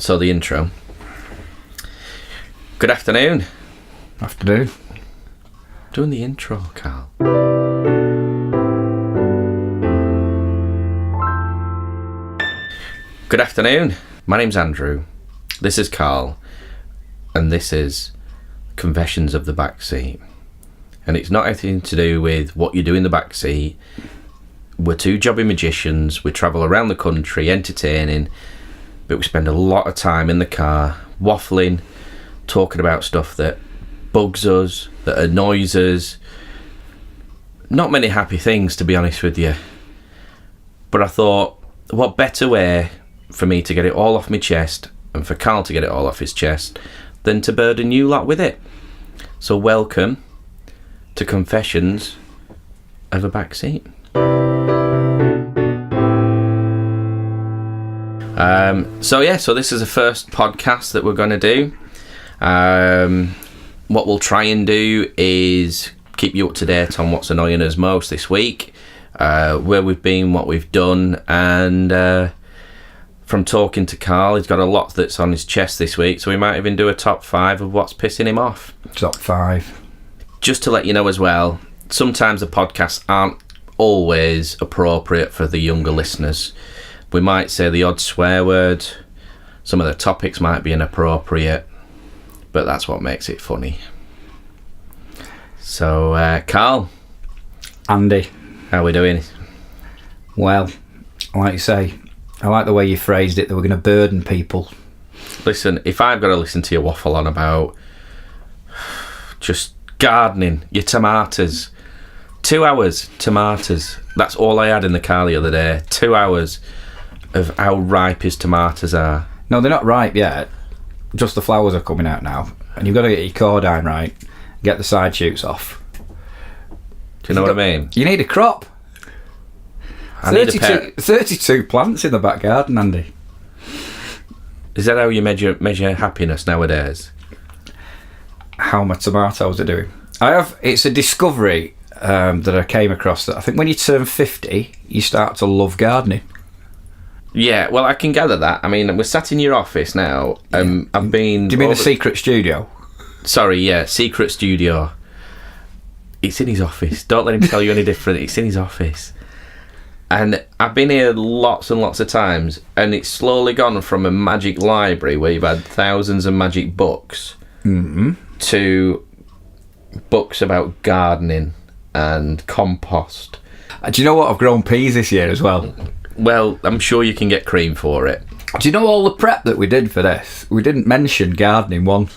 So the intro. Good afternoon. Afternoon. Doing the intro, Carl. Good afternoon. My name's Andrew. This is Carl. And this is Confessions of the Backseat. And it's not anything to do with what you do in the backseat. We're two jobby magicians. We travel around the country entertaining, but we spend a lot of time in the car waffling, talking about stuff that bugs us, that annoys us. Not many happy things, to be honest with you. But I thought, what better way for me to get it all off my chest, and for Carl to get it all off his chest, than to burden you lot with it. So welcome to Confessions of a Backseat. So this is the first podcast that we're going to do. What we'll try and do is keep you up to date on what's annoying us most this week, where we've been, what we've done, and from talking to Carl, he's got a lot that's on his chest this week, so we might even do a top 5 of what's pissing him off. Top 5. Just to let you know as well, sometimes the podcasts aren't always appropriate for the younger listeners. We might say the odd swear word, some of the topics might be inappropriate, but that's what makes it funny. So, Carl. Andy. How are we doing? Well, like you say, I like the way you phrased it, that we're going to burden people. Listen, if I've got to listen to you waffle on about just gardening, your tomatoes, 2 hours, tomatoes. That's all I had in the car the other day. 2 hours of how ripe his tomatoes are. No, they're not ripe yet. Just the flowers are coming out now. And you've got to get your cordine right, get the side shoots off. Do you know what I mean? You need a crop. 32 plants in the back garden, Andy. Is that how you measure happiness nowadays? How my tomatoes are doing. It's a discovery that I came across, that I think when you turn 50, you start to love gardening. Yeah, well, I can gather that. I mean, we're sat in your office now. I've been... Do you mean a secret studio? Sorry, yeah, secret studio. It's in his office. Don't let him tell you any different. It's in his office. And I've been here lots and lots of times, and it's slowly gone from a magic library where you've had thousands of magic books to books about gardening and compost. Do you know what? I've grown peas this year as well. Well, I'm sure you can get cream for it. Do you know all the prep that we did for this? We didn't mention gardening once.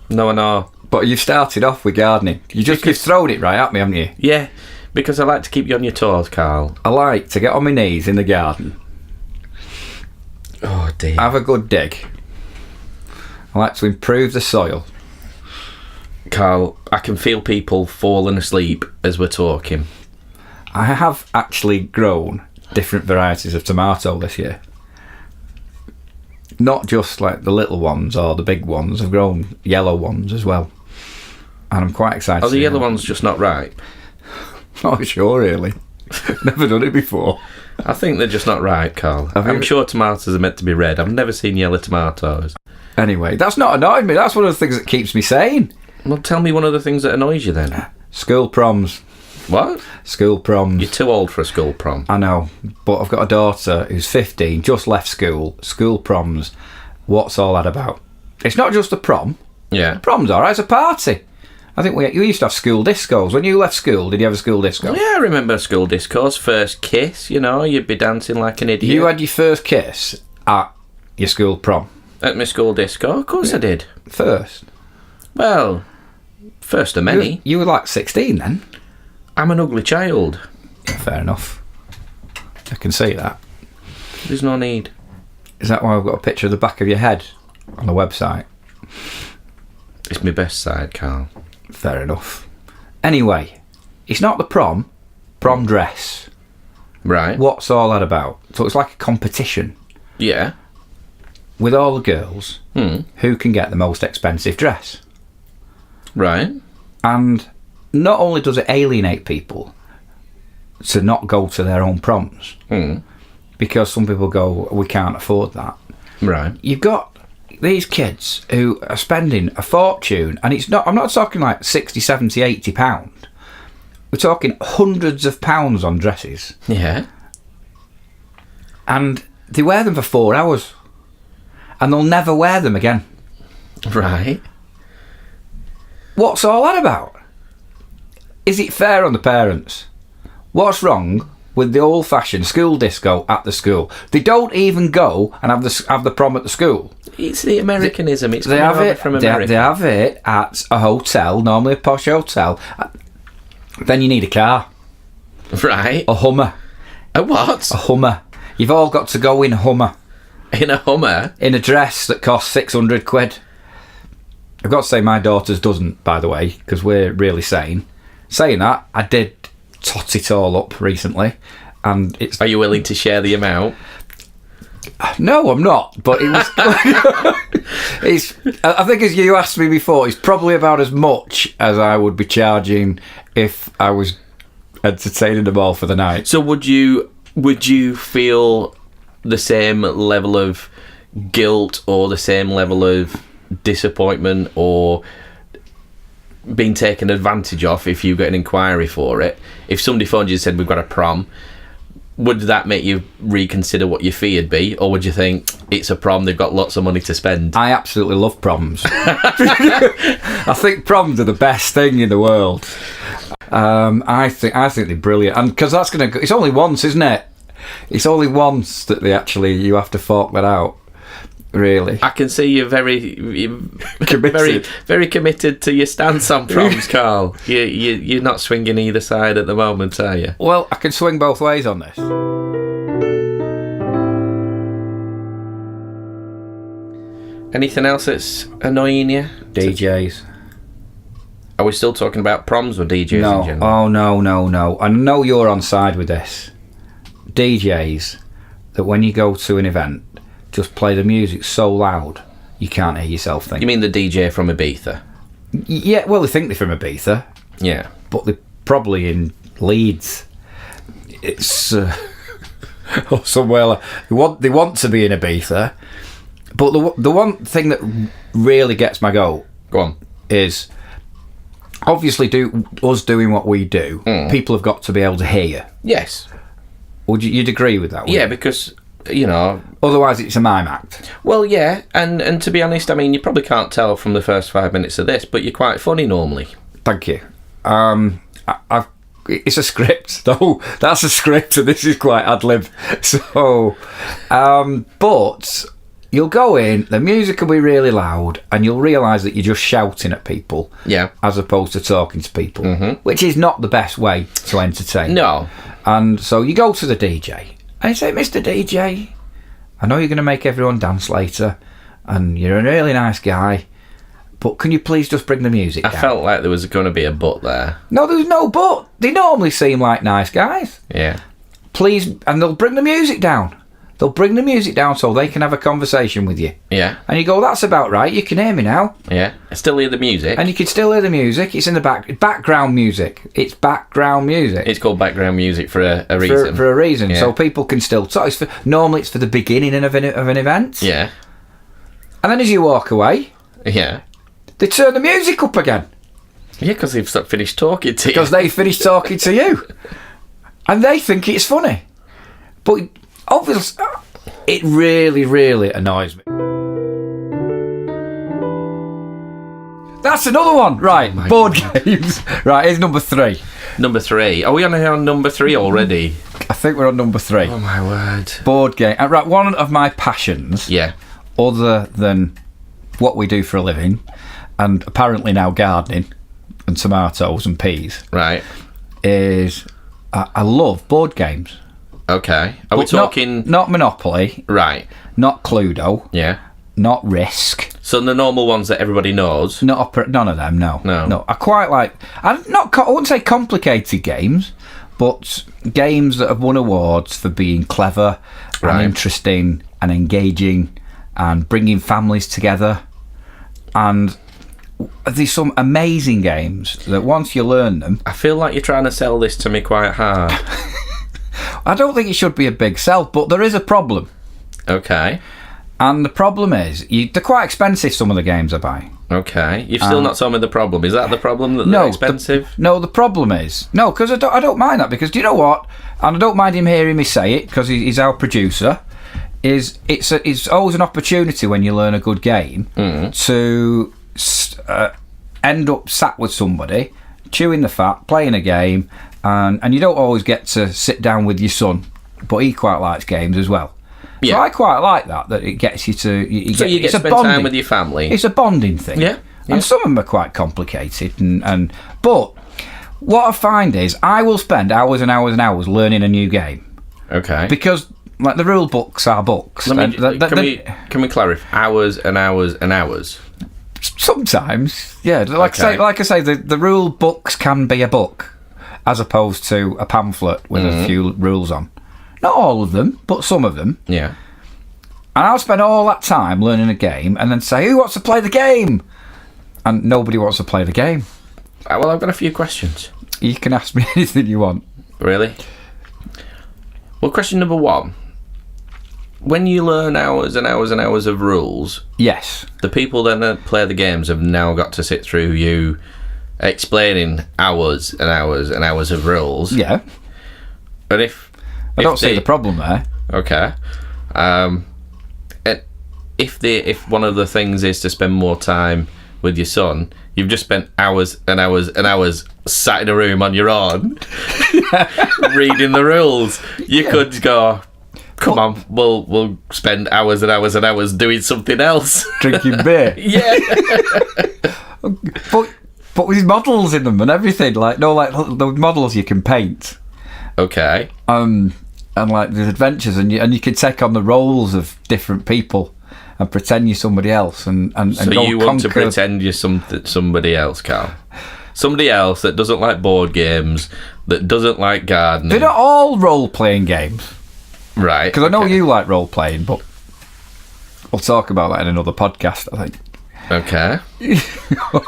No, I know. But you've started off with gardening. You've thrown it right at me, haven't you? Yeah, because I like to keep you on your toes, Carl. I like to get on my knees in the garden. Oh, dear. Have a good dig. I like to improve the soil. Carl, I can feel people falling asleep as we're talking. I have actually grown different varieties of tomato this year. Not just like the little ones or the big ones. I've grown yellow ones as well. And I'm quite excited. Are the yellow ones just not ripe? Not sure, really. Never done it before. I think they're just not ripe, Carl. I'm sure tomatoes are meant to be red. I've never seen yellow tomatoes. Anyway, that's not annoying me. That's one of the things that keeps me sane. Well, tell me one of the things that annoys you then. School proms. What? School proms. You're too old for a school prom. I know, but I've got a daughter who's 15, just left school. School proms. What's all that about? It's not just a prom. Yeah. The prom's alright, it's a party. I think you used to have school discos. When you left school, did you have a school disco? Yeah, I remember school discos. First kiss, you'd be dancing like an idiot. You had your first kiss at your school prom? At my school disco? Of course I did. First? Well, first of many. You were like 16 then? I'm an ugly child. Yeah, fair enough. I can see that. There's no need. Is that why I've got a picture of the back of your head on the website? It's my best side, Carl. Fair enough. Anyway, it's not the prom dress. Right. What's all that about? So it's like a competition. Yeah. With all the girls, who can get the most expensive dress. Right. And not only does it alienate people to not go to their own proms, because some people go, we can't afford that, Right. You've got these kids who are spending a fortune, and I'm not talking like 60, 70, 80 pound. We're talking hundreds of pounds on dresses. Yeah. And they wear them for 4 hours. And they'll never wear them again. Right. What's all that about? Is it fair on the parents? What's wrong with the old-fashioned school disco at the school? They don't even go and have the prom at the school. It's the Americanism. It's They coming have over it from America. They have it at a hotel, normally a posh hotel. Then you need a car. Right. A Hummer. A what? A Hummer. You've all got to go in a Hummer. In a Hummer? In a dress that costs 600 quid. I've got to say my daughter's doesn't, by the way, because we're really sane. Saying that, I did tot it all up recently, and it's... Are you willing to share the amount? No, I'm not, but it was... I think as you asked me before, it's probably about as much as I would be charging if I was entertaining them all for the night. So would you feel the same level of guilt or the same level of disappointment or being taken advantage of if you get an inquiry for it? If somebody phoned you and said, we've got a prom, would that make you reconsider what your fee would be? Or would you think, it's a prom, they've got lots of money to spend? I absolutely love proms. I think proms are the best thing in the world. I think they're brilliant, and because that's going to... It's only once, isn't it? It's only once that you have to fork that out. Really, I can see you're very committed. very committed to your stance on proms, Carl. You're not swinging either side at the moment, are you? Well, I can swing both ways on this. Anything else that's annoying you? DJs. Are we still talking about proms or DJs No. in general? Oh, no. I know you're on side with this. DJs that when you go to an event, just play the music so loud you can't hear yourself think. You mean the DJ from Ibiza? Yeah, well, they think they're from Ibiza. Yeah. But they're probably in Leeds. It's or somewhere they want to be in Ibiza. But the one thing that really gets my goat, Go on. is obviously us doing what we do. People have got to be able to hear you. Yes. You'd agree with that? Yeah, because, you know... Otherwise, it's a mime act. Well, yeah, and to be honest, I mean, you probably can't tell from the first 5 minutes of this, but you're quite funny normally. Thank you. It's a script, though. That's a script, and this is quite ad lib. So, but you'll go in, the music will be really loud, and you'll realise that you're just shouting at people, Yeah. as opposed to talking to people, which is not the best way to entertain. No. And so you go to the DJ, and you say, Mr. DJ, I know you're going to make everyone dance later, and you're a really nice guy, but can you please just bring the music down? I felt like there was going to be a but there. No, there's no but. They normally seem like nice guys. Yeah. Please, and they'll bring the music down. They'll bring the music down so they can have a conversation with you. Yeah. And you go, that's about right, you can hear me now. Yeah. I still hear the music. And you can still hear the music. It's in the background music. It's background music. It's called background music for a reason. For a reason. Yeah. So people can still talk. Normally it's for the beginning of an event. Yeah. And then as you walk away, Yeah. they turn the music up again. Yeah, because they've finished talking to you. Because they finish talking to you. And they think it's funny. But obviously, it really, really annoys me. That's another one. Right, board games. Right, here's number 3. Number 3. Are we on number 3 already? I think we're on number 3. Oh, my word. Board game. Right, one of my passions, Yeah. other than what we do for a living, and apparently now gardening, and tomatoes and peas, Right. is I love board games. Okay. Are we But not- talking... Not Monopoly, Right. not Cluedo, Yeah. not Risk. So the normal ones that everybody knows. None of them, no. No. I quite like... I wouldn't say complicated games, but games that have won awards for being clever Right. and interesting and engaging and bringing families together. And there's some amazing games that once you learn them... I feel like you're trying to sell this to me quite hard. I don't think it should be a big sell, but there is a problem. Okay. And the problem is, they're quite expensive, some of the games I buy. Okay. You've still not told me the problem. Is that the problem, that they're expensive? The problem is... No, because I don't mind that, because do you know what? And I don't mind him hearing me say it, because he's our producer, it's always an opportunity when you learn a good game to end up sat with somebody, chewing the fat, playing a game, and you don't always get to sit down with your son, but he quite likes games as well. Yeah. So I quite like that it gets you to... You get to spend time with your family. It's a bonding thing. Yeah. And some of them are quite complicated. But what I find is I will spend hours and hours and hours learning a new game. Okay. Because like the rule books are books. Can we clarify? Hours and hours and hours? Sometimes, yeah. Like I say, the rule books can be a book as opposed to a pamphlet with a few rules on. Not all of them, but some of them. Yeah. And I'll spend all that time learning a game and then say, who wants to play the game? And nobody wants to play the game. Well, I've got a few questions. You can ask me anything you want. Really? Well, question number 1. When you learn hours and hours and hours of rules... Yes. The people then that play the games have now got to sit through you explaining hours and hours and hours of rules. Yeah. And I don't see the problem there. Okay. If one of the things is to spend more time with your son, you've just spent hours and hours and hours sat in a room on your own reading the rules. You could go, come on, we'll spend hours and hours and hours doing something else. Drinking beer. Yeah. But with models in them and everything, like the models you can paint. Okay. And like there's adventures, and you can take on the roles of different people and pretend you're somebody else, and so go you want to pretend you're somebody else, Carl? Somebody else that doesn't like board games, that doesn't like gardening. They're not all role-playing games, right? Because I know you like role-playing, but we'll talk about that in another podcast, I think. Okay.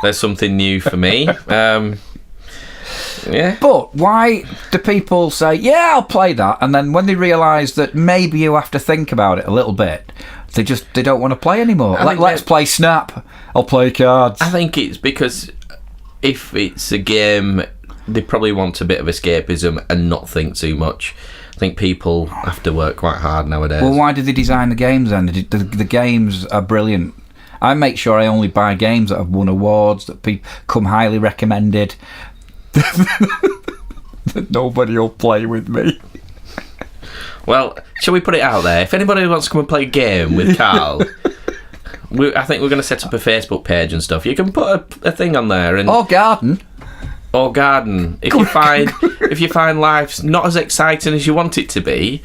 There's something new for me. Yeah. But why do people say, yeah, I'll play that, and then when they realise that maybe you have to think about it a little bit, they don't want to play anymore? Let's play Snap. I'll play cards. I think it's because if it's a game, they probably want a bit of escapism and not think too much. I think people have to work quite hard nowadays. Well, why did they design the games then? The games are brilliant. I make sure I only buy games that have won awards, that come highly recommended. That nobody will play with me. Well, shall we put it out there? If anybody wants to come and play a game with Carl, I think we're going to set up a Facebook page and stuff. You can put a thing on there, or garden. If you find life's not as exciting as you want it to be,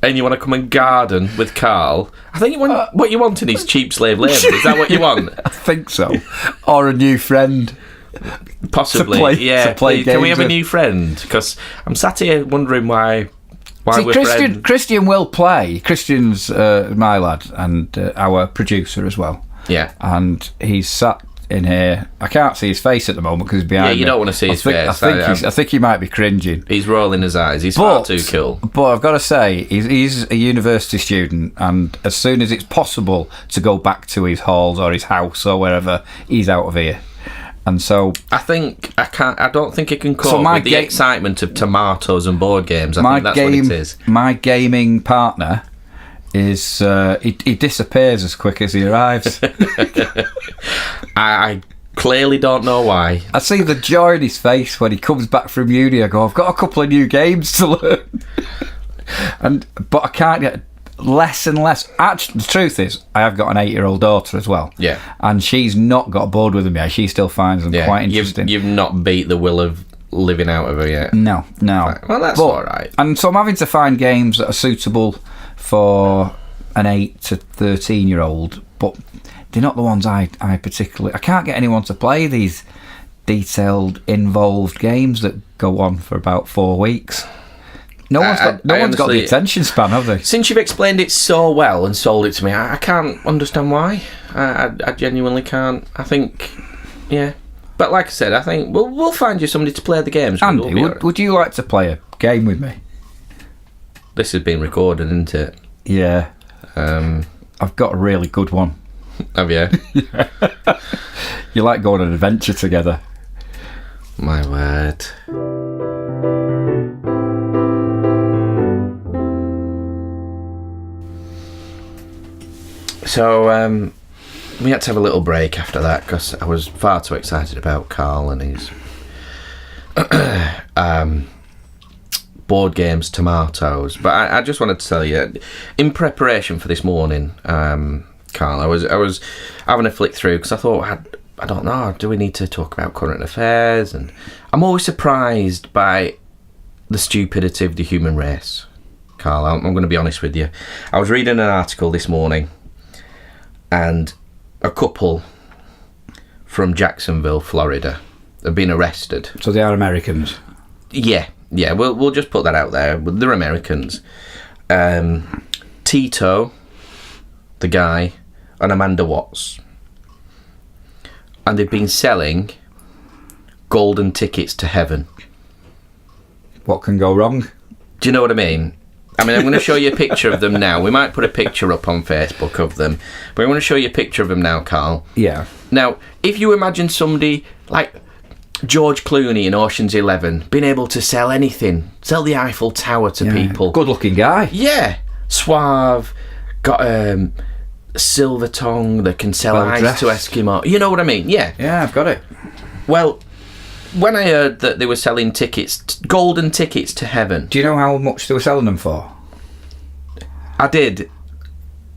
and you want to come and garden with Carl, I think what you want is cheap slave labour. Is that what you want? I think so. Or a new friend. Possibly, to play games. Can we have a new friend? Because I'm sat here wondering why we're friends. Christian will play. Christian's my lad and our producer as well. Yeah. And he's sat in here. I can't see his face at the moment because he's behind me. Yeah, you don't want to see his face. I think he might be cringing. He's rolling his eyes. He's far too cool. But I've got to say, he's a university student, and as soon as it's possible to go back to his halls or his house or wherever, he's out of here. And so I don't think it can cope with the excitement of tomatoes and board games. I think that's what it is. My gaming partner is he disappears as quick as he arrives. I clearly don't know why. I see the joy in his face when he comes back from uni. I go, I've got a couple of new games to learn, but I can't get less and less. Actually, the truth is, I have got an 8-year-old daughter as well. Yeah. And she's not got bored with them yet. She still finds them quite interesting. You've not beat the will of living out of her yet. No. Right. Well, that's all right. And so I'm having to find games that are suitable for an 8 to 13-year-old, but they're not the ones I particularly... I can't get anyone to play these detailed, involved games that go on for about 4 weeks. No one's got the attention span, have they? Since you've explained it so well and sold it to me, I can't understand why. I genuinely can't. I think, yeah. But like I said, I think we'll find you somebody to play the games with. Andy, would you like to play a game with me? This has been recorded, isn't it? Yeah. I've got a really good one. Have you? You like going on an adventure together. My word. So, we had to have a little break after that because I was far too excited about Carl and his board games tomatoes. But I just wanted to tell you, in preparation for this morning, Carl, I was having a flick through because I thought, I don't know, do we need to talk about current affairs? And I'm always surprised by the stupidity of the human race, Carl. I'm going to be honest with you. I was reading an article this morning, and a couple from Jacksonville, Florida, have been arrested. So they are Americans? Yeah, we'll just put that out there. They're Americans. Tito, the guy, and Amanda Watts. And they've been selling golden tickets to heaven. What can go wrong? Do you know what I mean? I'm going to show you a picture of them now. We might put a picture up on Facebook of them. But I'm going to show you a picture of them now, Carl. Yeah. Now, if you imagine somebody like George Clooney in Ocean's 11 being able to sell anything, sell the Eiffel Tower to people. Good looking guy. Yeah. Suave, got silver tongue that can sell Well ice dressed. to Eskimo. You know what I mean? Yeah. Yeah, I've got it. Well, when I heard that they were selling tickets, golden tickets to heaven, Do you know how much they were selling them for? I did.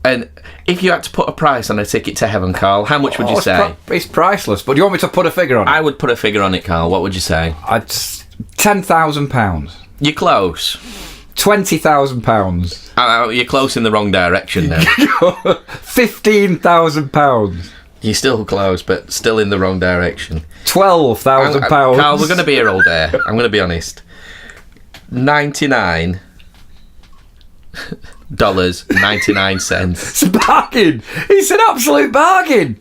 And if you had to put a price on a ticket to heaven, Carl, how much would you say? It's priceless, but do you want me to put a figure on it? I would put a figure on it, Carl. What would you say? £10,000. You're close. £20,000. You're close in the wrong direction now. £15,000. You're still close, but still in the wrong direction. £12,000. Carl, we're going to be here all day. I'm going to be honest. $99.99. It's a bargain. It's an absolute bargain.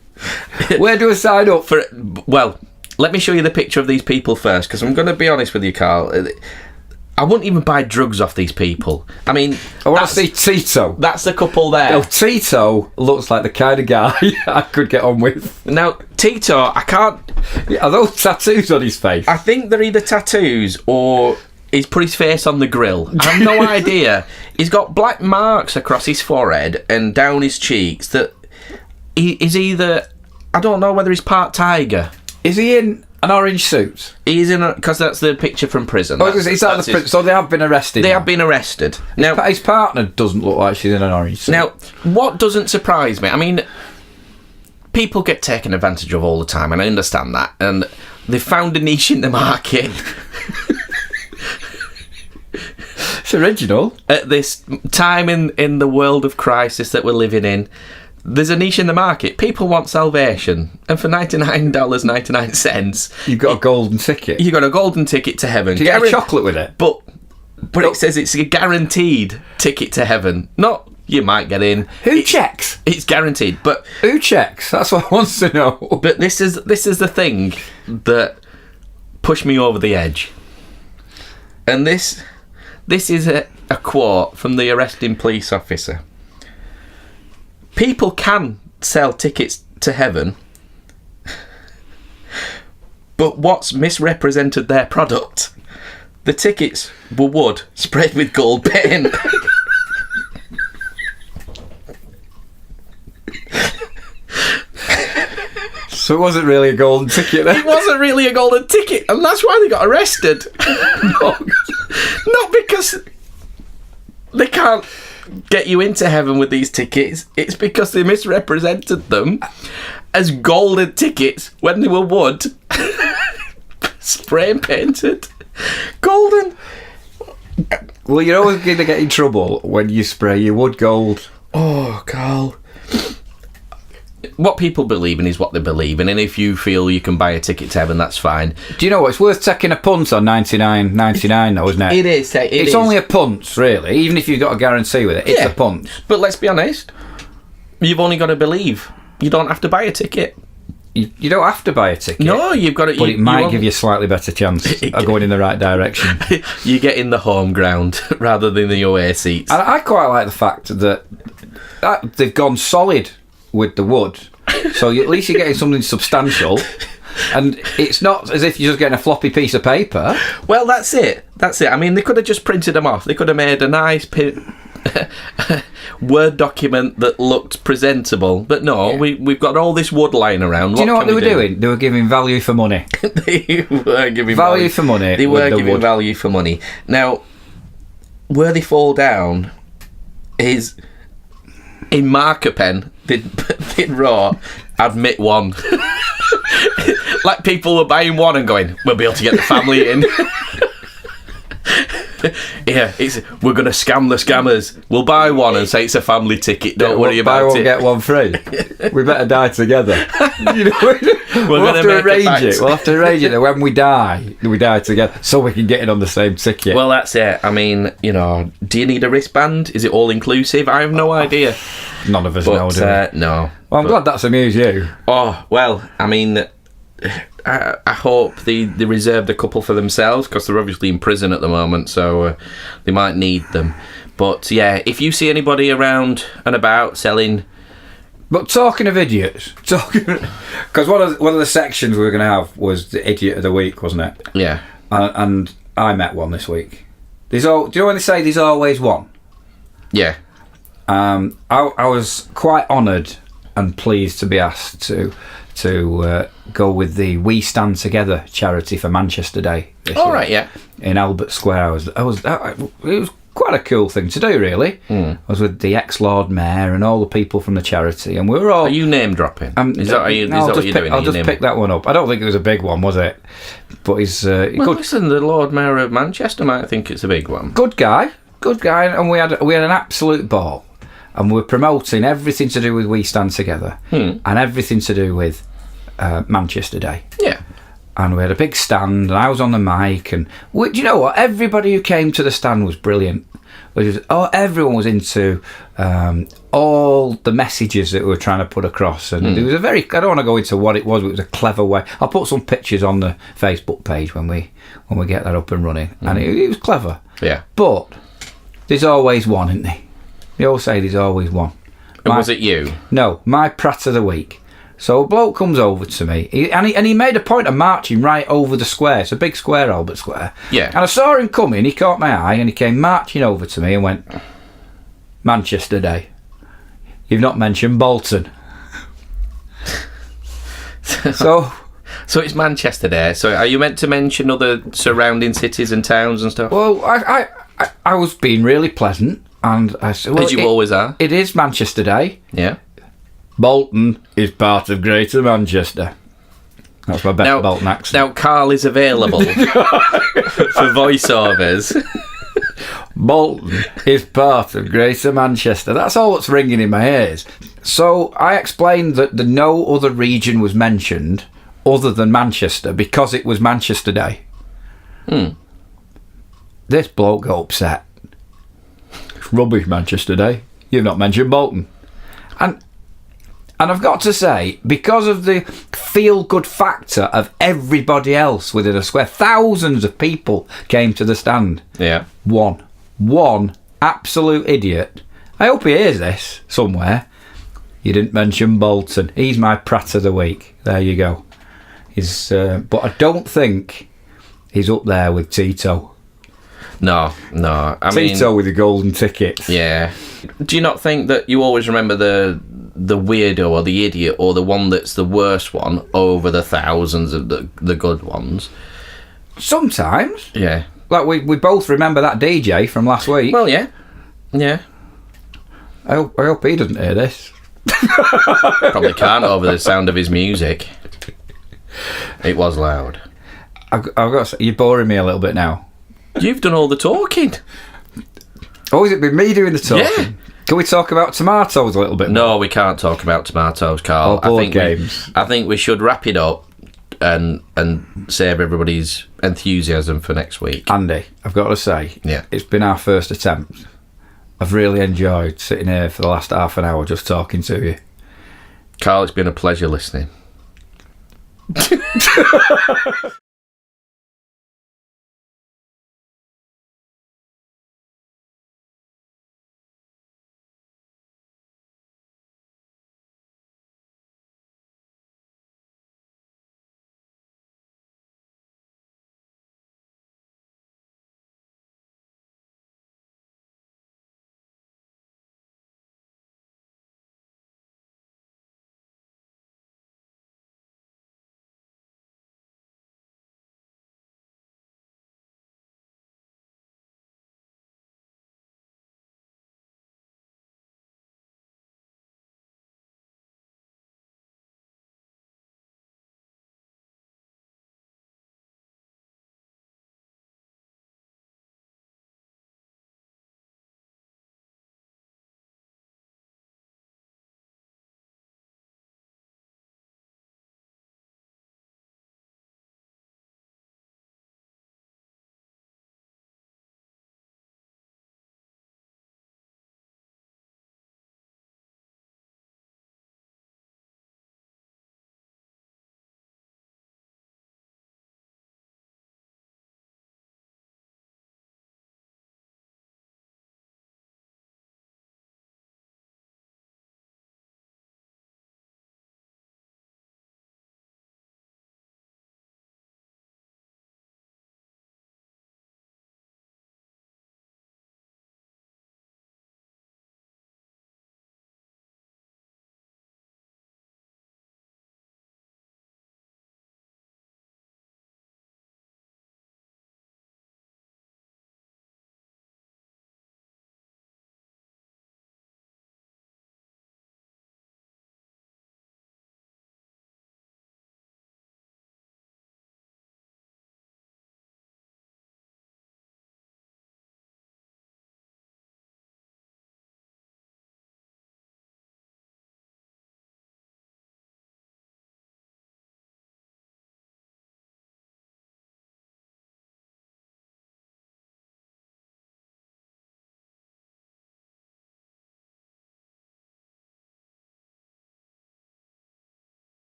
Where do I sign up? Well, let me show you the picture of these people first, because I'm going to be honest with you, Carl. I wouldn't even buy drugs off these people. I mean, I want to see Tito. That's the couple there. Oh, Tito looks like the kind of guy I could get on with. Now, Tito, I can't... Yeah, are those tattoos on his face? I think they're either tattoos or he's put his face on the grill. I have no idea. He's got black marks across his forehead and down his cheeks that he is either... I don't know whether he's part tiger. Is he in an orange suit? He's in because that's the picture from prison. So they have been arrested. They have been arrested. Now, his partner doesn't look like she's in an orange suit. Now, what doesn't surprise me, I mean, people get taken advantage of all the time, and I understand that. And they've found a niche in the market. It's original. At this time in the world of crisis that we're living in, there's a niche in the market. People want salvation, and for $99.99, you've got a golden ticket. You got a golden ticket to heaven. Do you get a chocolate with it? But it says it's a guaranteed ticket to heaven. Not you might get in. Who checks? It's guaranteed. But who checks? That's what I want to know. But this is the thing that pushed me over the edge. And this is a quote from the arresting police officer. People can sell tickets to heaven, but what's misrepresented their product? The tickets were wood sprayed with gold paint. So it wasn't really a golden ticket then? It wasn't really a golden ticket, and that's why they got arrested. Not because they can't get you into heaven with these tickets. It's because they misrepresented them as golden tickets when they were wood. Spray painted. Golden. Well, you're always going to get in trouble when you spray your wood gold. Oh, Carl. What people believe in is what they believe in, and if you feel you can buy a ticket to heaven, that's fine. Do you know what? It's worth taking a punt on $99.99 though, isn't it? It is. It's only a punt, really. Even if you've got a guarantee with it, it's a punt. But let's be honest. You've only got to believe. You don't have to buy a ticket. You don't have to buy a ticket. No, you've got to... But it might give you a slightly better chance of going in the right direction. You get in the home ground rather than the away seats. And I quite like the fact that they've gone solid with the wood, so at least you're getting something substantial. And it's not as if you're just getting a floppy piece of paper. Well, that's it. I mean, they could have just printed them off. They could have made a nice Word document that looked presentable. But no, we've got all this wood lying around. Do you know what they were doing? They were giving value for money. They were giving value for money. They were giving value for money. Now, where they fall down is in marker pen. They'd wrote, admit one. Like people were buying one and going, we'll be able to get the family in. Yeah, we're going to scam the scammers. We'll buy one and say it's a family ticket. Don't worry about buy one, it. Get one free. We better die together. You know, we'll have to arrange it. We'll have to arrange it that when we die together, so we can get it on the same ticket. Well, that's it. I mean, you know, do you need a wristband? Is it all inclusive? I have no idea. None of us know, do we? No. Well, I'm glad that's amused you. Oh, well, I mean, I hope they reserved a couple for themselves, because they're obviously in prison at the moment, so they might need them. But yeah, if you see anybody around and about selling... But talking of idiots, because one of the sections we were going to have was the idiot of the week, wasn't it? Yeah. And I met one this week. Do you know when they say there's always one? Yeah. I was quite honoured and pleased to be asked to go with the We Stand Together charity for Manchester Day. All right, yeah. In Albert Square. It was quite a cool thing to do, really. I was with the ex-Lord Mayor and all the people from the charity, and we were all... Are you name dropping? Is that what you're doing? I'll just pick that one up. I don't think it was a big one, was it? But he's good. Listen, the Lord Mayor of Manchester might think it's a big one. Good guy, and we had an absolute ball, and we're promoting everything to do with We Stand Together, and everything to do with Manchester Day. Yeah. And we had a big stand, and I was on the mic, and do you know what? Everybody who came to the stand was brilliant. Everyone was into all the messages that we were trying to put across, and there was a very... I don't want to go into what it was, but it was a clever way. I'll put some pictures on the Facebook page when we get that up and running, and it was clever. Yeah. But there's always one, isn't there? They all say there's always one. And was it you? No, my prat of the week. So a bloke comes over to me, and he made a point of marching right over the square. It's a big square, Albert Square. Yeah. And I saw him coming, he caught my eye, and he came marching over to me and went, Manchester Day. You've not mentioned Bolton. So it's Manchester Day. So are you meant to mention other surrounding cities and towns and stuff? Well, I was being really pleasant, and I said, well, as you always are. It is Manchester Day. Yeah. Bolton is part of Greater Manchester. That's my best Bolton accent. Now, Carl is available for voiceovers. Bolton is part of Greater Manchester. That's all that's ringing in my ears. So I explained that no other region was mentioned other than Manchester because it was Manchester Day. This bloke got upset. It's rubbish, Manchester Day. You've not mentioned Bolton. And I've got to say, because of the feel-good factor of everybody else within a square, thousands of people came to the stand. Yeah. One absolute idiot. I hope he hears this somewhere. You didn't mention Bolton. He's my prat of the week. There you go. But I don't think he's up there with Tito. No. Tito with the golden tickets. Yeah. Do you not think that you always remember the weirdo or the idiot or the one that's the worst one over the thousands of the good ones? Sometimes. Yeah. Like we both remember that DJ from last week. Well, yeah. I hope he doesn't hear this. Probably can't over the sound of his music. It was loud. I've got to say, you're boring me a little bit now. You've done all the talking. Oh, has it been me doing the talking? Yeah. Can we talk about tomatoes a little bit more? No, we can't talk about tomatoes, Carl. Or board games. I think we should wrap it up and save everybody's enthusiasm for next week. Andy, I've got to say, it's been our first attempt. I've really enjoyed sitting here for the last half an hour just talking to you. Carl, it's been a pleasure listening.